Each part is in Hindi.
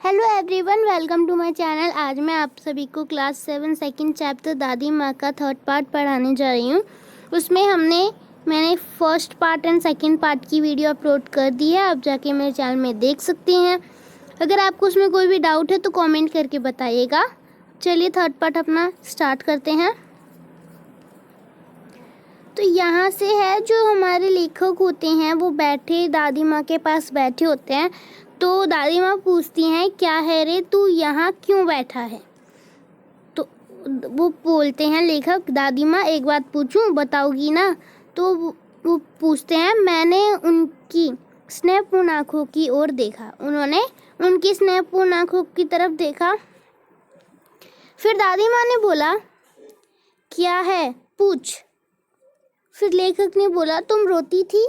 Hello everyone, welcome to my channel. आज मैं आप सभी को क्लास 7 सेकंड चैप्टर दादी माँ का थर्ड पार्ट पढ़ाने जा रही हूँ। उसमें मैंने first part and second part की वीडियो अपलोड कर दी है। आप जाके मेरे चैनल में देख सकते हैं। अगर आपको उसमें कोई भी डाउट है तो कमेंट करके बताइएगा। चलिए थर्ड पार्ट अपना स्टार्ट करते हैं। तो यहाँ से है, जो हमारे लेखक होते हैं वो बैठे दादी माँ के पास बैठे होते हैं। तो दादी माँ पूछती हैं, क्या है रे, तू यहाँ क्यों बैठा है? तो वो बोलते हैं लेखक, दादी माँ एक बात पूछूं, बताओगी ना? तो वो पूछते हैं, मैंने उनकी स्नेहपूर्ण आँखों की ओर देखा। उन्होंने उनकी स्नेहपूर्ण आँखों की तरफ देखा। फिर दादी माँ ने बोला, क्या है, पूछ। फिर लेखक ने बोला, तुम रोती थी।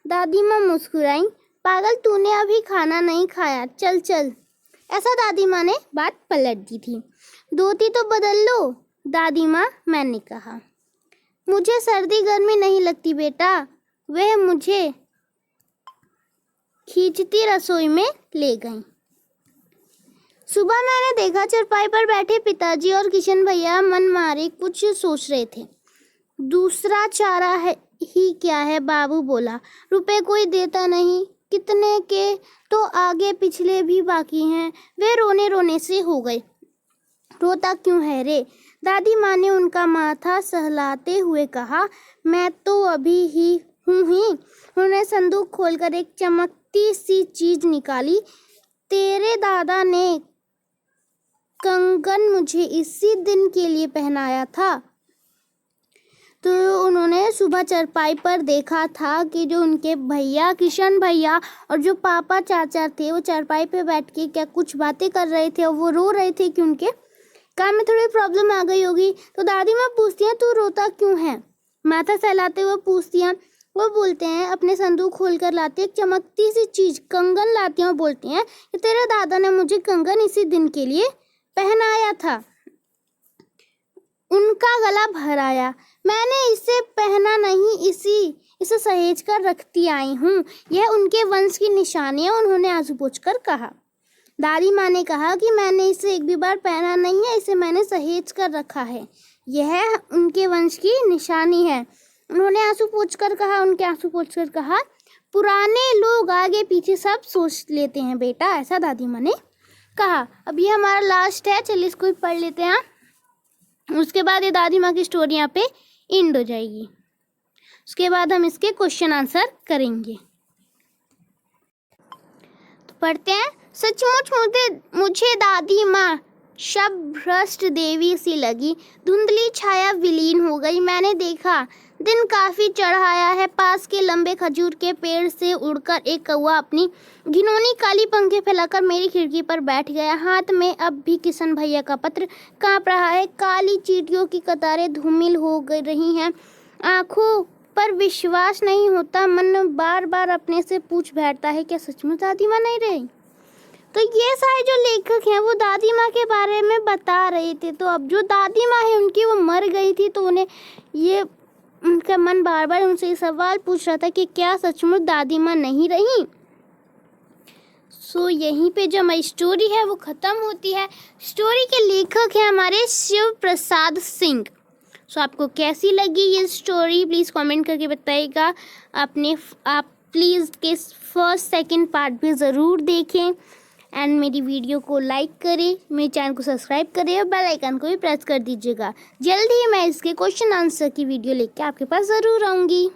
दादी माँ मुस्कुराई, पागल, तूने अभी खाना नहीं खाया, चल चल। ऐसा दादी माँ ने बात पलट दी थी। धोती तो बदल लो। दादी माँ, मैंने कहा। मुझे सर्दी गर्मी नहीं लगती बेटा। वह मुझे खींचती रसोई में ले गई। सुबह मैंने देखा चरपाई पर बैठे पिताजी और किशन भैया मन मारे कुछ सोच रहे थे। दूसरा चारा है ही क्या है, बाबू बोला। रुपए कोई देता नहीं, कितने के तो आगे पिछले भी बाकी हैं। वे रोने रोने से हो गए। रोता क्यों है रे? दादी माँ ने उनका माथा सहलाते हुए कहा, मैं तो अभी ही हूँ ही। उन्होंने संदूक खोलकर एक चमकती सी चीज निकाली। तेरे दादा ने कंगन मुझे इसी दिन के लिए पहनाया था। तो उन्होंने सुबह चरपाई पर देखा था कि जो उनके भैया किशन भैया और जो पापा चाचा थे वो चरपाई पे बैठ के क्या कुछ बातें कर रहे थे और वो रो रहे थे कि उनके कान में थोड़ी प्रॉब्लम आ गई होगी। तो दादी माँ पूछती हैं, तू रोता क्यों है? माथा सहलाते हुए पूछती हैं। वो बोलते हैं, अपने संदूक खोल कर लाती है एक चमकती सी चीज, कंगन लाती हैं और बोलती हैं कि तेरे दादा ने मुझे कंगन इसी दिन के लिए पहनाया था। उनका गला भर आया। मैंने इसे पहना नहीं, इसे सहेज कर रखती आई हूँ। यह उनके वंश की निशानी है, उन्होंने आंसू पोंछकर कहा। दादी माँ ने कहा कि मैंने इसे एक भी बार पहना नहीं है, इसे मैंने सहेज कर रखा है। यह उनके वंश की निशानी है। उन्होंने आंसू पोंछकर कहा, उनके आंसू पोंछकर कहा। पुराने लोग आगे पीछे सब सोच लेते हैं बेटा, ऐसा दादी माँ ने कहा। अब ये हमारा लास्ट है, चलिए इसको पढ़ लेते हैं। उसके बाद ये दादी माँ की स्टोरी यहाँ पे एंड हो जाएगी। उसके बाद हम इसके क्वेश्चन आंसर करेंगे। तो पढ़ते हैं। सचमुच मुझे दादी माँ शब्दभ्रष्ट देवी सी लगी। धुंधली छाया विलीन हो गई। मैंने देखा दिन काफी चढ़ाया है। पास के लंबे खजूर के पेड़ से उड़कर एक कौवा अपनी घिनौनी काली पंखे फैलाकर मेरी खिड़की पर बैठ गया। हाथ में अब भी किशन भैया का पत्र कांप रहा है। काली चींटियों की कतारें धूमिल हो रही हैं। आंखों पर विश्वास नहीं होता। मन बार बार अपने से पूछ बैठता है, क्या सचमुच दादी माँ नहीं रही? तो ये सारे जो लेखक हैं वो दादी माँ के बारे में बता रहे थे। तो अब जो दादी माँ है उनकी, वो मर गई थी, तो उन्हें ये उनका मन बार बार उनसे ये सवाल पूछ रहा था कि क्या सचमुच दादी माँ नहीं रही। सो यहीं पे जो हमारी स्टोरी है वो ख़त्म होती है। स्टोरी के लेखक हैं हमारे शिव प्रसाद सिंह। सो आपको कैसी लगी ये स्टोरी, प्लीज़ कमेंट करके बताइएगा। आप प्लीज़ के फर्स्ट सेकंड पार्ट भी ज़रूर देखें एंड मेरी वीडियो को लाइक करें, मेरे चैनल को सब्सक्राइब करें और बेल आइकन को भी प्रेस कर दीजिएगा। जल्दी ही मैं इसके क्वेश्चन आंसर की वीडियो लेके आपके पास ज़रूर आऊँगी।